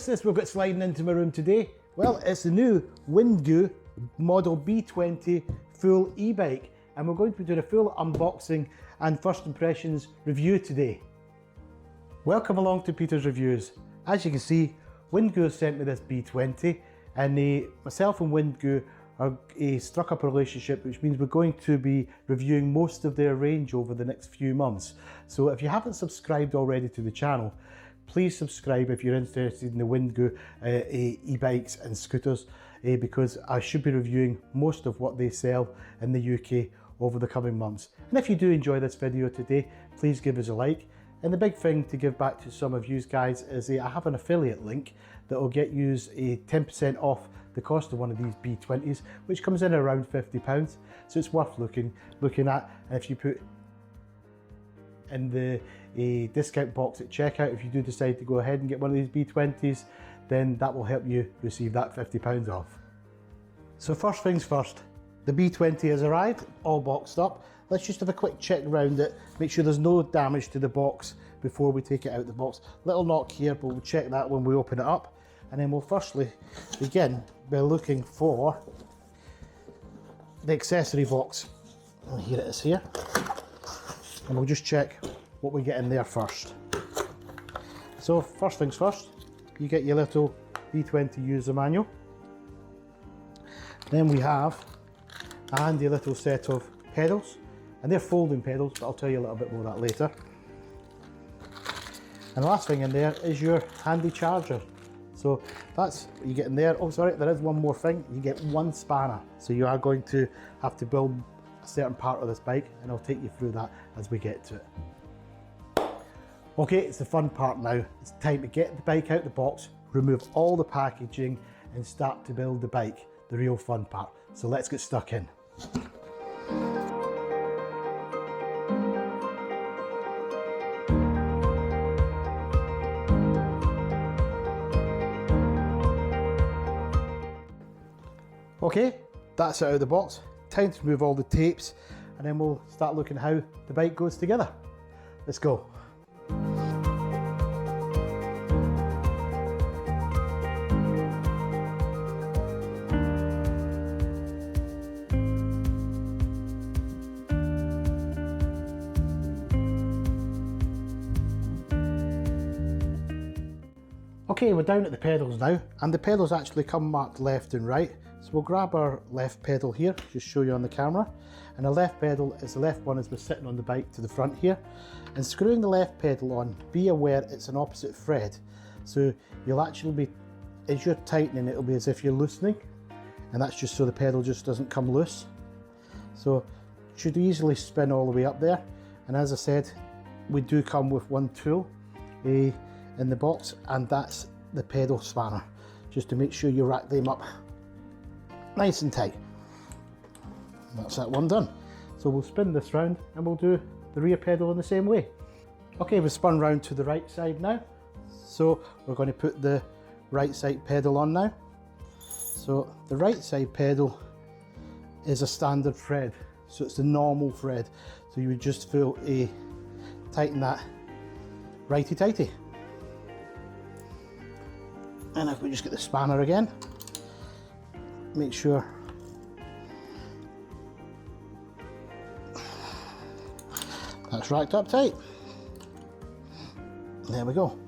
What's this we've got sliding into my room today? Well, it's the new Windgoo model B20 full e-bike, and we're going to be doing a full unboxing and first impressions review today. Welcome along to Peter's Reviews. As you can see, Windgoo sent me this B20, and myself and Windgoo are struck up a relationship, which means we're going to be reviewing most of their range over the next few months. So if you haven't subscribed already to the channel, please subscribe if you're interested in the Windgoo e-bikes and scooters, because I should be reviewing most of what they sell in the UK over the coming months. And if you do enjoy this video today, please give us a like. And the big thing to give back to some of you guys is I have an affiliate link that will get you a 10% off the cost of one of these B20s, which comes in around £50. So it's worth looking at. And if you put in the discount box at checkout, if you do decide to go ahead and get one of these B20s, then that will help you receive that £50 off. So first things first, the B20 has arrived, all boxed up. Let's just have a quick check around it, make sure there's no damage to the box before we take it out of the box. Little knock here, but we'll check that when we open it up. And then we'll firstly begin by looking for the accessory box. And here it is here. And we'll just check what we get in there first. So first things first, you get your little B20 user manual. Then we have a handy little set of pedals, and they're folding pedals, but I'll tell you a little bit more of that later. And the last thing in there is your handy charger. So that's what you get in there. Oh, sorry, there is one more thing. You get one spanner. So you are going to have to build a certain part of this bike, and I'll take you through that as we get to it. Okay, it's the fun part now. It's time to get the bike out the box, remove all the packaging, and start to build the bike, the real fun part. So let's get stuck in. Okay, that's it out of the box. Time to remove all the tapes, and then we'll start looking how the bike goes together. Let's go. Okay, we're down at the pedals now, and the pedals actually come marked left and right. So we'll grab our left pedal here, just show you on the camera. And the left pedal is the left one as we're sitting on the bike to the front here. And screwing the left pedal on, be aware it's an opposite thread. So you'll actually be, as you're tightening, it'll be as if you're loosening. And that's just so the pedal just doesn't come loose. So it should easily spin all the way up there. And as I said, we do come with one tool in the box, and that's the pedal spanner, just to make sure you rack them up nice and tight. That's that one done. So we'll spin this round and we'll do the rear pedal in the same way. Okay, we've spun round to the right side now. So we're going to put the right side pedal on now. So the right side pedal is a standard thread, so it's the normal thread. So you would just tighten that righty tighty. And if we just get the spanner again, make sure that's racked up tight. There we go.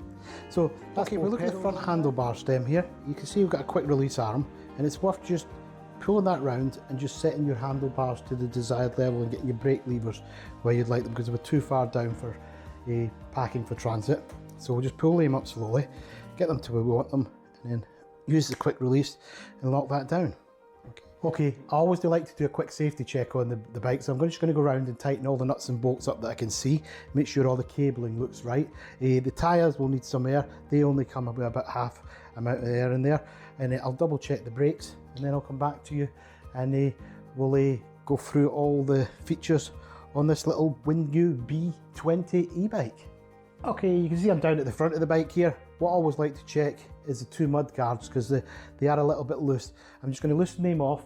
So okay, we look at the front handlebar stem here. You can see we've got a quick release arm, and it's worth just pulling that round and just setting your handlebars to the desired level and getting your brake levers where you'd like them, because we're too far down for packing for transit. So we'll just pull them up slowly, get them to where we want them, and then use the quick release and lock that down. Okay, I always do like to do a quick safety check on the bike, so I'm just going to go around and tighten all the nuts and bolts up that I can see, make sure all the cabling looks right. The tyres will need some air, they only come with about half amount of air in there, and I'll double check the brakes, and then I'll come back to you and we'll go through all the features on this little Windgoo B20 e-bike. Okay, you can see I'm down at the front of the bike here. What I always like to check is the two mud guards, because they are a little bit loose. I'm just going to loosen them off,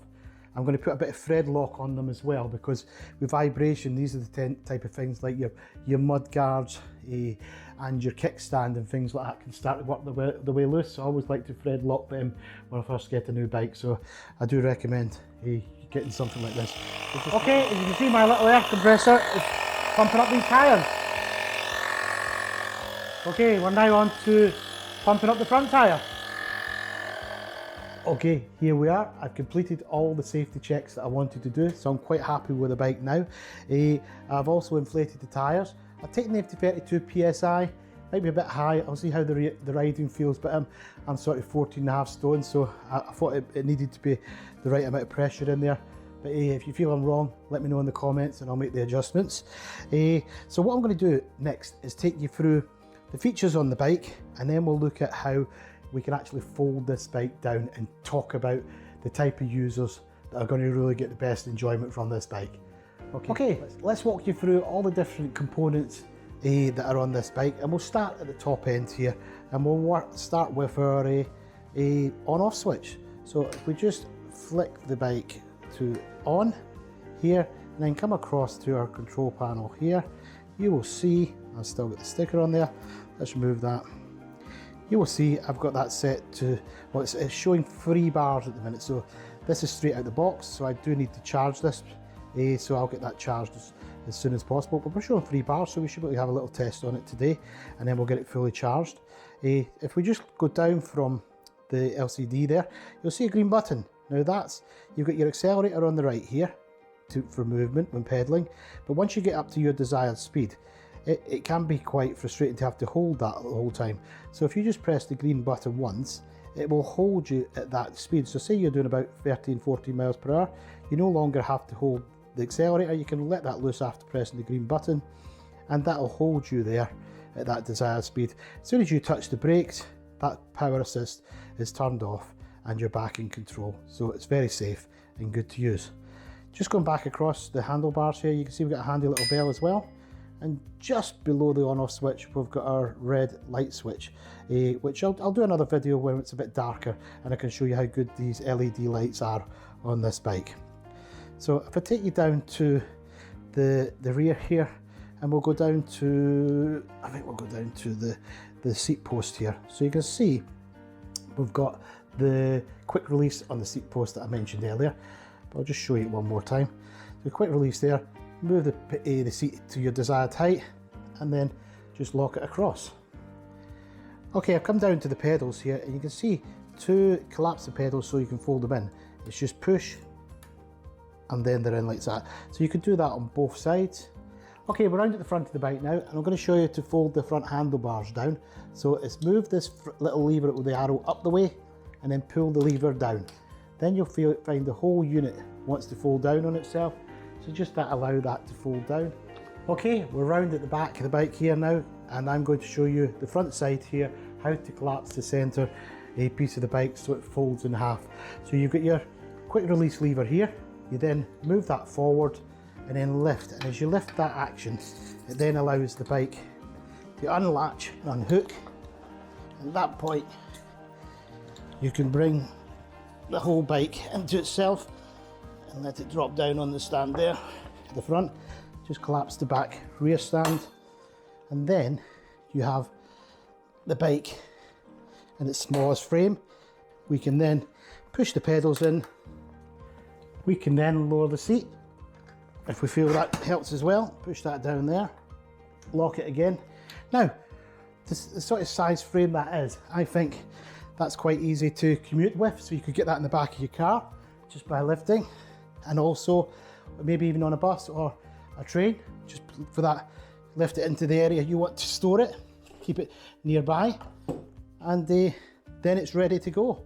I'm going to put a bit of thread lock on them as well, because with vibration, these are the type of things like your mud guards and your kickstand and things like that can start to work the way loose. So I always like to thread lock them when I first get a new bike. So I do recommend getting something like this. Okay, as you can see, my little air compressor is pumping up these tyres. Okay, we're now on to pumping up the front tyre. Okay, here we are. I've completed all the safety checks that I wanted to do, so I'm quite happy with the bike now. I've also inflated the tyres. I've taken the 32 PSI, might be a bit high. I'll see how the riding feels, but I'm sort of 14.5 stone, so I thought it needed to be the right amount of pressure in there. But if you feel I'm wrong, let me know in the comments and I'll make the adjustments. So what I'm going to do next is take you through the features on the bike, and then we'll look at how we can actually fold this bike down and talk about the type of users that are going to really get the best enjoyment from this bike. Okay, let's walk you through all the different components that are on this bike, and we'll start at the top end here, and we'll start with our on-off switch. So if we just flick the bike to on here, and then come across to our control panel here, you will see, I've still got the sticker on there, let's remove that. You will see I've got that set to, well, it's showing 3 bars at the minute, so this is straight out the box, so I do need to charge this, so I'll get that charged as soon as possible. But we're showing 3 bars, so we should be able to have a little test on it today, and then we'll get it fully charged. If we just go down from the LCD there, you'll see a green button. Now you've got your accelerator on the right here for movement when pedaling, but once you get up to your desired speed, it can be quite frustrating to have to hold that the whole time. So if you just press the green button once, it will hold you at that speed. So say you're doing about 13-14 miles per hour, you no longer have to hold the accelerator, you can let that loose after pressing the green button, and that'll hold you there at that desired speed. As soon as you touch the brakes, that power assist is turned off and you're back in control. So it's very safe and good to use. Just going back across the handlebars here, you can see we've got a handy little bell as well. And just below the on-off switch, we've got our red light switch, which I'll do another video when it's a bit darker and I can show you how good these LED lights are on this bike. So if I take you down to the rear here, and we'll go down to, I think we'll go down to the seat post here. So you can see we've got the quick release on the seat post that I mentioned earlier, but I'll just show you one more time. So quick release there. Move the seat to your desired height and then just lock it across. Okay, I've come down to the pedals here, and you can see 2 collapsible pedals so you can fold them in. It's just push and then they're in like that. So you can do that on both sides. Okay, we're around at the front of the bike now, and I'm going to show you to fold the front handlebars down. So it's move this little lever with the arrow up the way and then pull the lever down. Then you'll find the whole unit wants to fold down on itself. So just allow that to fold down. Okay, we're round at the back of the bike here now, and I'm going to show you the front side here, how to collapse the centre piece of the bike so it folds in half. So you've got your quick release lever here, you then move that forward and then lift, and as you lift that action, it then allows the bike to unlatch and unhook. At that point, you can bring the whole bike into itself and let it drop down on the stand there at the front. Just collapse the back rear stand, and then you have the bike in its smallest frame. We can then push the pedals in. We can then lower the seat if we feel that helps as well. Push that down there, lock it again. Now, the sort of size frame that is, I think that's quite easy to commute with, so you could get that in the back of your car just by lifting, and also maybe even on a bus or a train, just for that, lift it into the area you want to store it, keep it nearby, and then it's ready to go.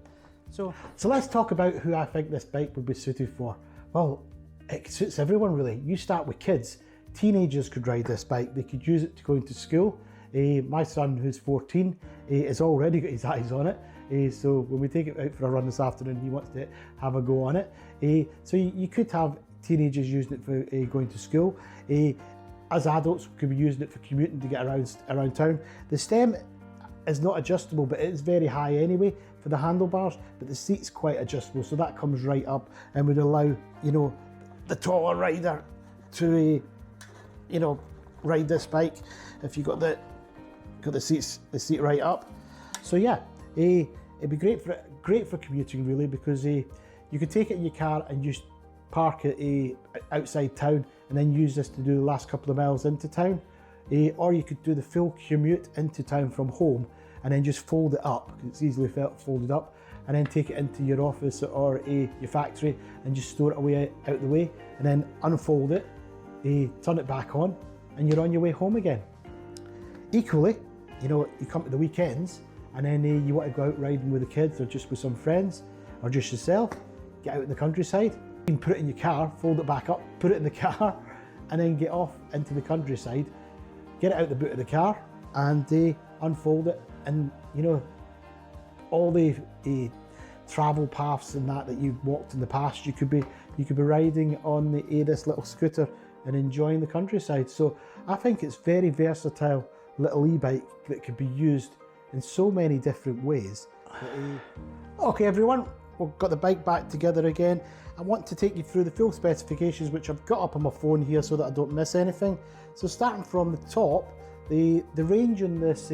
So let's talk about who I think this bike would be suited for. Well, it suits everyone really. You start with kids. Teenagers could ride this bike. They could use it to go into school. My son, who's 14, has already got his eyes on it. So when we take it out for a run this afternoon, he wants to have a go on it. So you could have teenagers using it for going to school. As adults, we could be using it for commuting to get around town. The stem is not adjustable, but it is very high anyway, for the handlebars, but the seat's quite adjustable, so that comes right up and would allow, you know, the taller rider to, you know, ride this bike if you got the seat right up. So yeah, it'd be great for commuting really, because you could take it in your car and just park it outside town and then use this to do the last couple of miles into town, or you could do the full commute into town from home and then just fold it up, because it's easily folded up, and then take it into your office or your factory and just store it away out the way, and then unfold it, turn it back on, and you're on your way home again. Equally, you know, you come to the weekends and then you want to go out riding with the kids or just with some friends or just yourself, get out in the countryside, you can put it in your car, fold it back up, put it in the car, and then get off into the countryside, get it out the boot of the car and unfold it. And you know, all the travel paths and that you've walked in the past, you could be riding on this little scooter and enjoying the countryside. So I think it's very versatile little e-bike that could be used in so many different ways. Okay everyone, we've got the bike back together again. I want to take you through the full specifications, which I've got up on my phone here so that I don't miss anything. So starting from the top, the range on this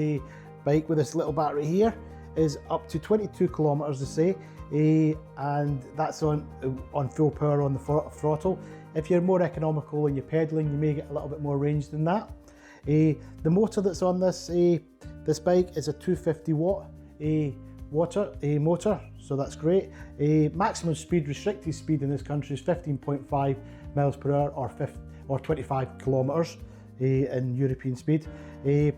bike with this little battery here is up to 22 kilometers, they say, and that's on full power on the throttle. If you're more economical and you're pedaling, you may get a little bit more range than that. The motor that's on this bike is a 250 watt motor, so that's great. Maximum speed, restricted speed in this country is 15.5 miles per hour or 25 kilometers in European speed. The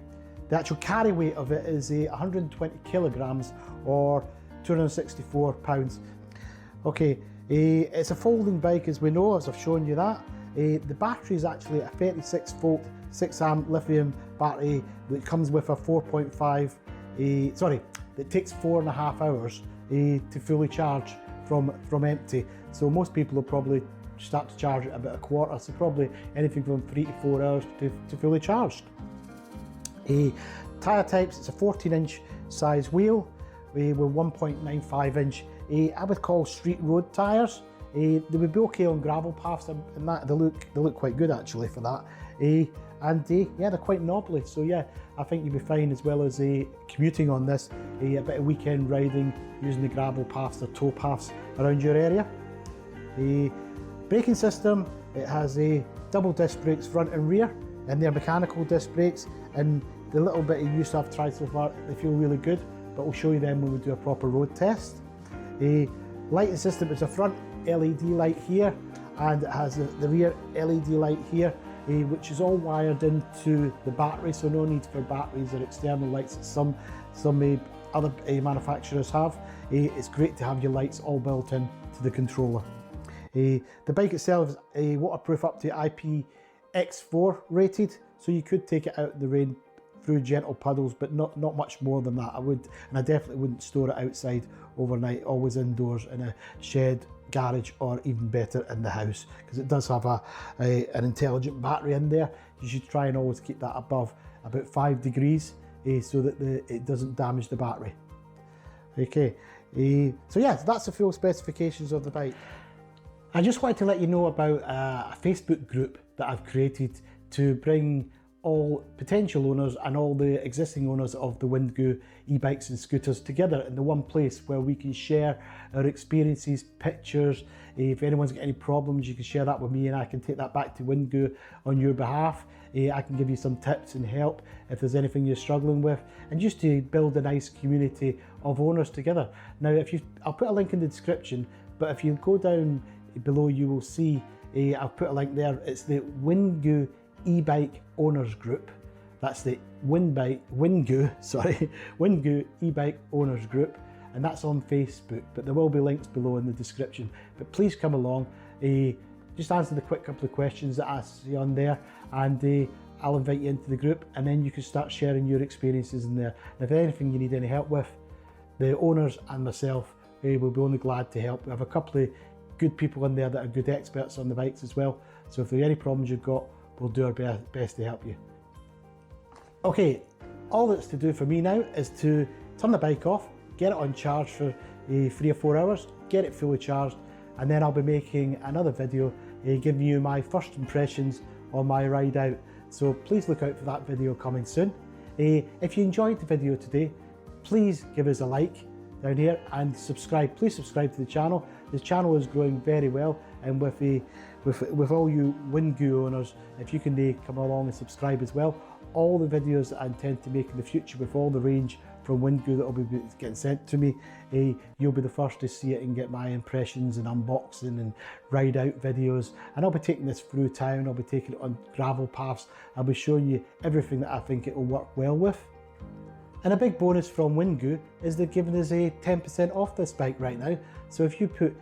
actual carry weight of it is 120 kilograms or 264 pounds. Okay, it's a folding bike, as we know, as I've shown you that. The battery is actually a 36 volt 6 amp lithium battery that comes with a 4.5, that takes 4.5 hours to fully charge from empty. So most people will probably start to charge it about a quarter, so probably anything from 3 to 4 hours to fully charged. Tyre types, it's a 14-inch size wheel with 1.95 inch, I would call street road tyres. They would be okay on gravel paths and that, they look quite good actually for that. Yeah, they're quite knobbly, so yeah, I think you'll be fine, as well as commuting on this, a bit of weekend riding using the gravel paths or tow paths around your area. Braking system, it has double disc brakes front and rear, and they're mechanical disc brakes, and the little bit of use I've tried so far, they feel really good, but we'll show you them when we do a proper road test. Lighting system is a front LED light here, and it has the rear LED light here, which is all wired into the battery, so no need for batteries or external lights that some other manufacturers have. It's great to have your lights all built in to the controller. The bike itself is waterproof up to IPX4 rated, so you could take it out in the rain through gentle puddles, but not much more than that. I definitely wouldn't store it outside overnight, always indoors in a shed, garage, or even better in the house, because it does have an intelligent battery in there. You should try and always keep that above about 5 degrees so that it doesn't damage the battery. Okay, so yeah, that's the full specifications of the bike. I just wanted to let you know about a Facebook group that I've created to bring all potential owners and all the existing owners of the Windgoo e-bikes and scooters together in the one place where we can share our experiences, pictures. If anyone's got any problems, you can share that with me and I can take that back to Windgoo on your behalf. I can give you some tips and help if there's anything you're struggling with, and just to build a nice community of owners together. Now, I'll put a link in the description, but if you go down below, you will see I'll put a link there. It's the Windgoo e-bike owners group. That's the Windgoo e-bike owners group, and that's on Facebook, but there will be links below in the description. But please come along, just answer the quick couple of questions that I see on there, and I'll invite you into the group, and then you can start sharing your experiences in there. And if anything you need any help with, the owners and myself will be only glad to help. We have a couple of good people in there that are good experts on the bikes as well, so if there are any problems you've got, we'll do our best to help you. Okay, all that's to do for me now is to turn the bike off, get it on charge for 3 or 4 hours, get it fully charged, and then I'll be making another video giving you my first impressions on my ride out. So please look out for that video coming soon. If you enjoyed the video today, please give us a like down here and subscribe. Please subscribe to the channel. The channel is growing very well, and with all you Windgoo owners, if you can come along and subscribe as well, all the videos that I intend to make in the future with all the range from Windgoo that will be getting sent to me, you'll be the first to see it and get my impressions and unboxing and ride out videos. And I'll be taking this through town, I'll be taking it on gravel paths, I'll be showing you everything that I think it will work well with. And a big bonus from Windgoo is they're giving us a 10% off this bike right now. So if you put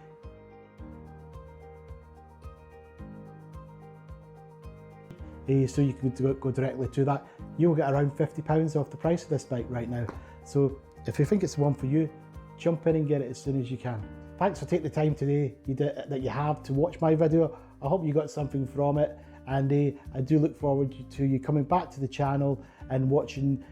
so you can go directly to that, you'll get around £50 off the price of this bike right now. So if you think it's the one for you, jump in and get it as soon as you can. Thanks for taking the time today that you have to watch my video. I hope you got something from it, and I do look forward to you coming back to the channel and watching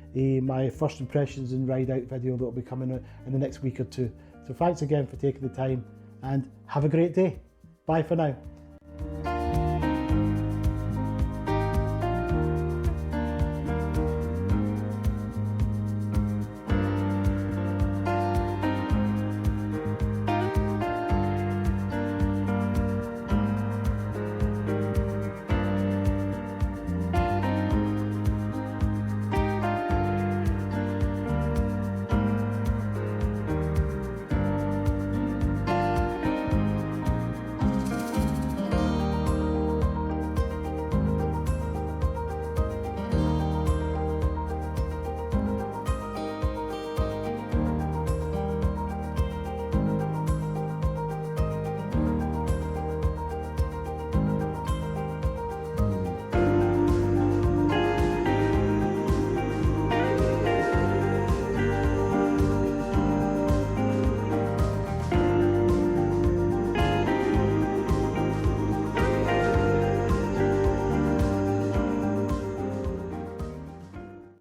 my first impressions and ride out video that will be coming in the next week or two. So thanks again for taking the time, and have a great day. Bye for now.